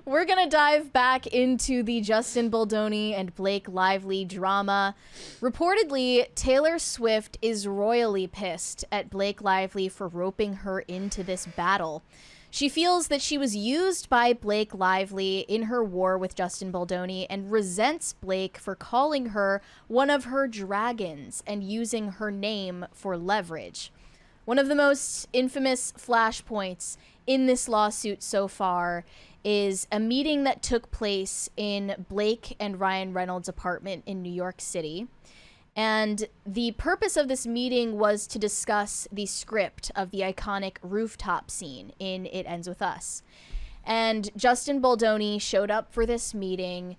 We're going to dive back into the Justin Baldoni and Blake Lively drama. Reportedly, Taylor Swift is royally pissed at Blake Lively for roping her into this battle. She feels that she was used by Blake Lively in her war with Justin Baldoni and resents Blake for calling her one of her dragons and using her name for leverage. One of the most infamous flashpoints in this lawsuit so far is a meeting that took place in Blake and Ryan Reynolds' apartment in New York City. And the purpose of this meeting was to discuss the script of the iconic rooftop scene in It Ends With Us. And Justin Baldoni showed up for this meeting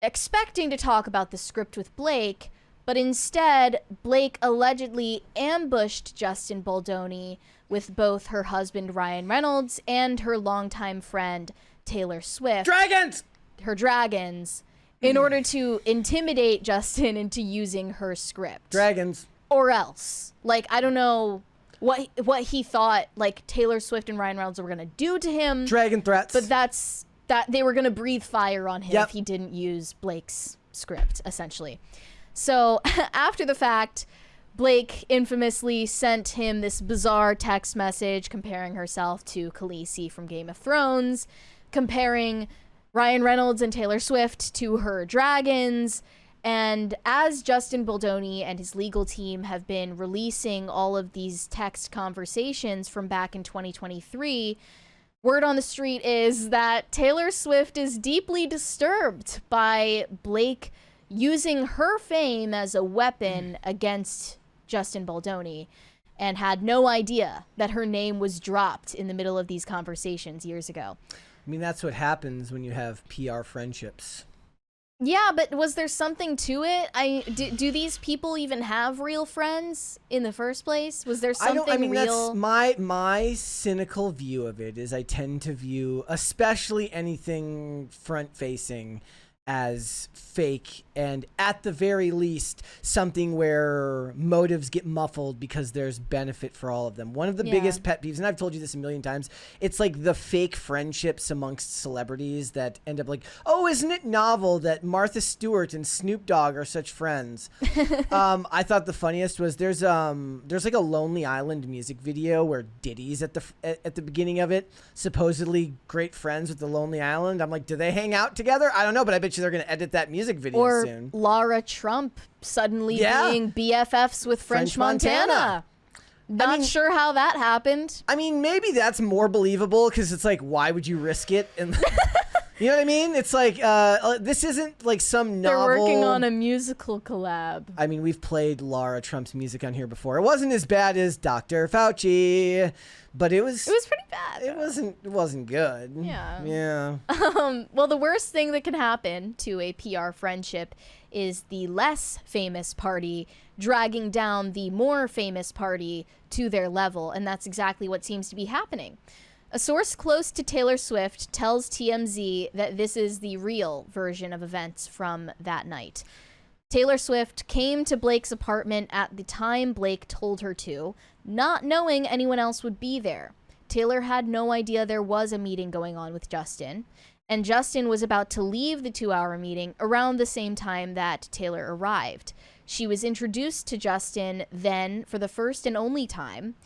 expecting to talk about the script with Blake, but instead, Blake allegedly ambushed Justin Baldoni with both her husband, Ryan Reynolds, and her longtime friend, Taylor Swift. Dragons! Her dragons, in order to intimidate Justin into using her script. Dragons. Or else. Like, I don't know what he thought, like, Taylor Swift and Ryan Reynolds were going to do to him. Dragon threats. But that they were going to breathe fire on him if he didn't use Blake's script, essentially. So, after the fact, Blake infamously sent him this bizarre text message comparing herself to Khaleesi from Game of Thrones, comparing Ryan Reynolds and Taylor Swift to her dragons. And as Justin Baldoni and his legal team have been releasing all of these text conversations from back in 2023, word on the street is that Taylor Swift is deeply disturbed by Blake using her fame as a weapon against Justin Baldoni, and had no idea that her name was dropped in the middle of these conversations years ago. I mean, that's what happens when you have PR friendships. Yeah, but was there something to it? Do these people even have real friends in the first place? Was there something real? That's my cynical view of it is I tend to view, especially anything front-facing, as fake, and at the very least something where motives get muffled because there's benefit for all of them. One of the biggest pet peeves, and I've told you this a million times, it's like the fake friendships amongst celebrities that end up like, oh, isn't it novel that Martha Stewart and Snoop Dogg are such friends? I thought the funniest was there's like a Lonely Island music video where Diddy's at the beginning of it, supposedly great friends with the Lonely Island. I'm like, do they hang out together? I don't know, but I bet they're going to edit that music video soon. Lara Trump suddenly being BFFs with French Montana. Not sure how that happened. I mean, maybe that's more believable because it's like, why would you risk it? And you know what I mean? It's like, this isn't like some novel. They're working on a musical collab. I mean, we've played Lara Trump's music on here before. It wasn't as bad as Dr. Fauci, but it was pretty bad. It wasn't good. Yeah. Well, the worst thing that can happen to a PR friendship is the less famous party dragging down the more famous party to their level, and that's exactly what seems to be happening. A source close to Taylor Swift tells TMZ that this is the real version of events from that night. Taylor Swift came to Blake's apartment at the time Blake told her to, not knowing anyone else would be there. Taylor had no idea there was a meeting going on with Justin, and Justin was about to leave the 2-hour meeting around the same time that Taylor arrived. She was introduced to Justin then for the first and only time.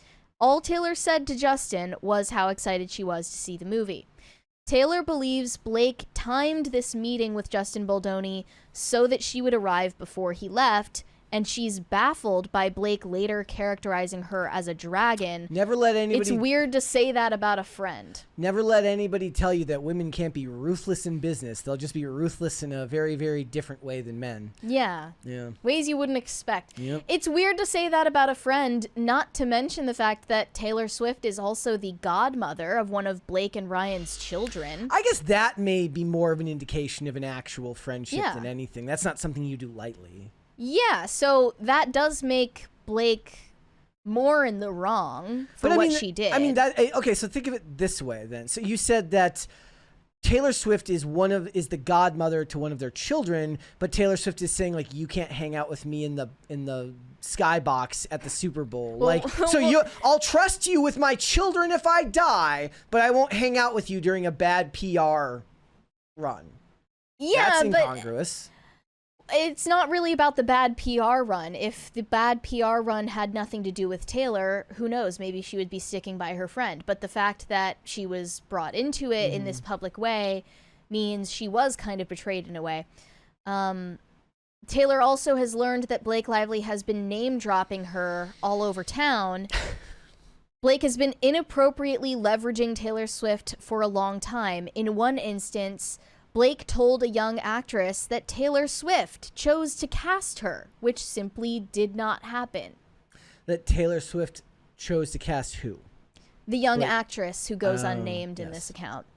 All Taylor said to Justin was how excited she was to see the movie. Taylor believes Blake timed this meeting with Justin Baldoni so that she would arrive before he left, and she's baffled by Blake later characterizing her as a dragon. Never let anybody... It's weird to say that about a friend. Never let anybody tell you that women can't be ruthless in business. They'll just be ruthless in a very, very different way than men. Yeah. Ways you wouldn't expect. Yep. It's weird to say that about a friend, not to mention the fact that Taylor Swift is also the godmother of one of Blake and Ryan's children. I guess that may be more of an indication of an actual friendship than anything. That's not something you do lightly. Yeah, so that does make Blake more in the wrong for what she did. I mean, okay, so think of it this way then. So you said that Taylor Swift is the godmother to one of their children, but Taylor Swift is saying like, you can't hang out with me in the skybox at the Super Bowl. I'll trust you with my children if I die, but I won't hang out with you during a bad PR run. Yeah, that's incongruous. It's not really about the bad PR run. If the bad PR run had nothing to do with Taylor, who knows? Maybe she would be sticking by her friend. But the fact that she was brought into it in this public way means she was kind of betrayed in a way. Taylor also has learned that Blake Lively has been name-dropping her all over town. Blake has been inappropriately leveraging Taylor Swift for a long time. In one instance, Blake told a young actress that Taylor Swift chose to cast her, which simply did not happen. That Taylor Swift chose to cast who? The young actress who goes unnamed in this account.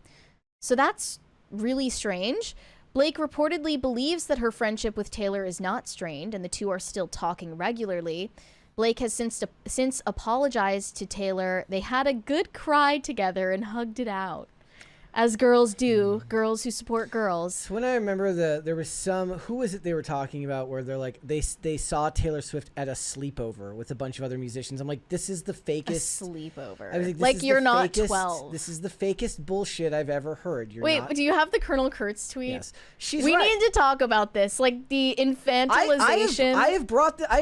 So that's really strange. Blake reportedly believes that her friendship with Taylor is not strained, and the two are still talking regularly. Blake has since apologized to Taylor. They had a good cry together and hugged it out. As girls do, girls who support girls. When I remember there was who was it they were talking about where they're like, they saw Taylor Swift at a sleepover with a bunch of other musicians. I'm like, this is the fakest. A sleepover. I was like you're not 12. This is the fakest bullshit I've ever heard. Wait, do you have the Colonel Kurtz tweet? Yes. We need to talk about this. Like the infantilization. I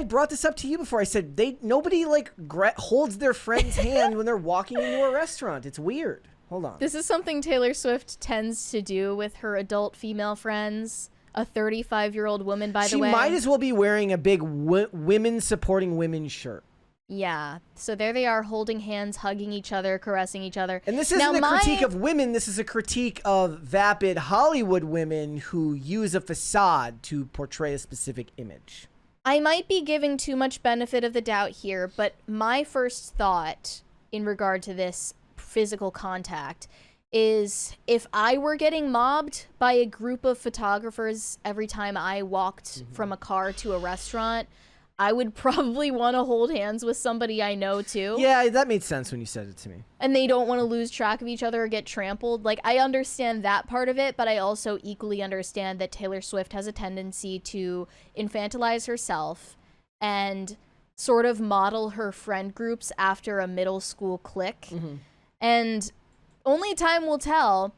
brought this up to you before. I said nobody like holds their friend's hand when they're walking into a restaurant. It's weird. Hold on. This is something Taylor Swift tends to do with her adult female friends. A 35-year-old woman, by the way. She might as well be wearing a big women supporting women shirt. Yeah. So there they are holding hands, hugging each other, caressing each other. And this isn't a critique of women. This is a critique of vapid Hollywood women who use a facade to portray a specific image. I might be giving too much benefit of the doubt here, but my first thought in regard to this physical contact is if I were getting mobbed by a group of photographers every time I walked from a car to a restaurant, I would probably want to hold hands with somebody I know too. Yeah, that made sense when you said it to me. And they don't want to lose track of each other or get trampled. Like, I understand that part of it, but I also equally understand that Taylor Swift has a tendency to infantilize herself and sort of model her friend groups after a middle school clique. And only time will tell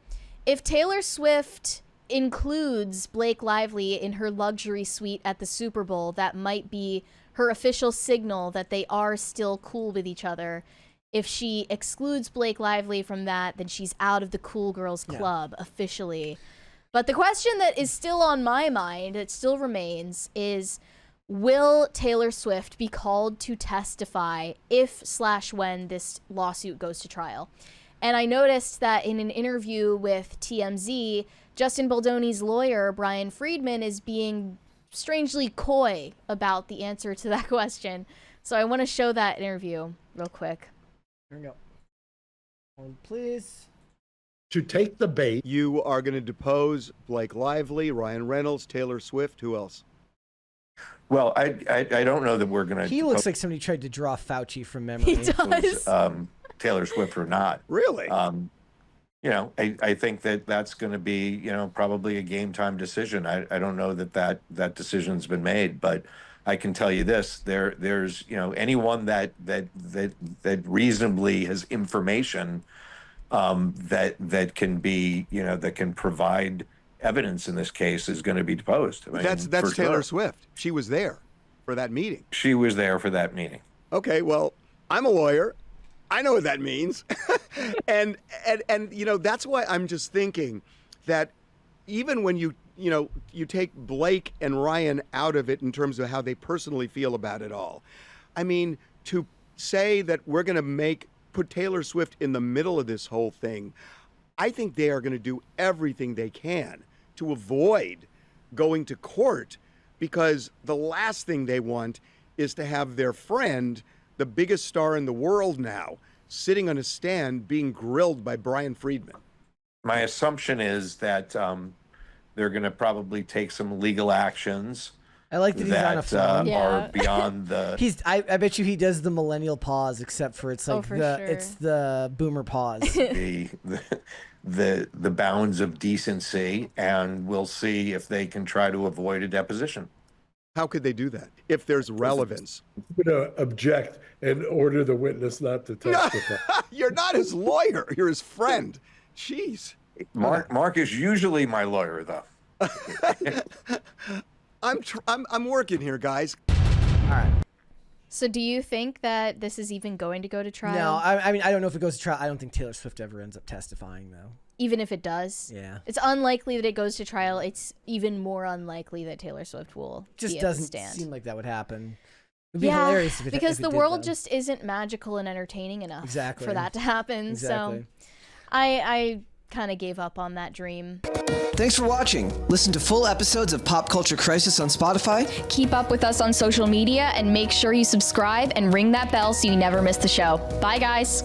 if Taylor Swift includes Blake Lively in her luxury suite at the Super Bowl. That might be her official signal that they are still cool with each other. If she excludes Blake Lively from that, then she's out of the cool girls club officially. But the question that is still on my mind, it still remains, is will Taylor Swift be called to testify if/when this lawsuit goes to trial? And I noticed that in an interview with TMZ, Justin Baldoni's lawyer, Brian Friedman, is being strangely coy about the answer to that question. So I want to show that interview real quick. Here we go. Hold, please. To take the bait. You are going to depose Blake Lively, Ryan Reynolds, Taylor Swift. Who else? Well, I don't know that we're going to. He looks like somebody tried to draw Fauci from memory. He does. Taylor Swift or not. Really? I think that's going to be, probably a game time decision. I don't know that decision's been made, but I can tell you this: there's anyone that reasonably has information that can be that can provide evidence in this case is going to be deposed. I mean, that's Taylor Swift. She was there for that meeting. She was there for that meeting. Okay, well, I'm a lawyer. I know what that means. and that's why I'm just thinking that even when you take Blake and Ryan out of it in terms of how they personally feel about it all, I mean, to say that we're going to put Taylor Swift in the middle of this whole thing, I think they are going to do everything they can to avoid going to court, because the last thing they want is to have their friend, the biggest star in the world now, sitting on a stand being grilled by Brian Friedman. My assumption is that they're going to probably take some legal actions. I like that he's on a phone. Are beyond the. I bet you he does the millennial pause, except for it's like for the sure. it's the boomer pause. the bounds of decency, and we'll see if they can try to avoid a deposition. How could they do that if there's relevance? I'm going to object and order the witness not to testify. You're not his lawyer. You're his friend. Jeez. Mark is usually my lawyer, though. I'm working here, guys. All right. So do you think that this is even going to go to trial? No, I mean, I don't know if it goes to trial. I don't think Taylor Swift ever ends up testifying, though. Even if it does? Yeah. It's unlikely that it goes to trial. It's even more unlikely that Taylor Swift will Just be at the doesn't stand. seem like that would happen. It'd be hilarious if it because if it the did, world though. just isn't magical and entertaining enough Exactly. for that to happen. Exactly. So I kind of gave up on that dream. Thanks for watching. Listen to full episodes of Pop Culture Crisis on Spotify. Keep up with us on social media and make sure you subscribe and ring that bell so you never miss the show. Bye, guys.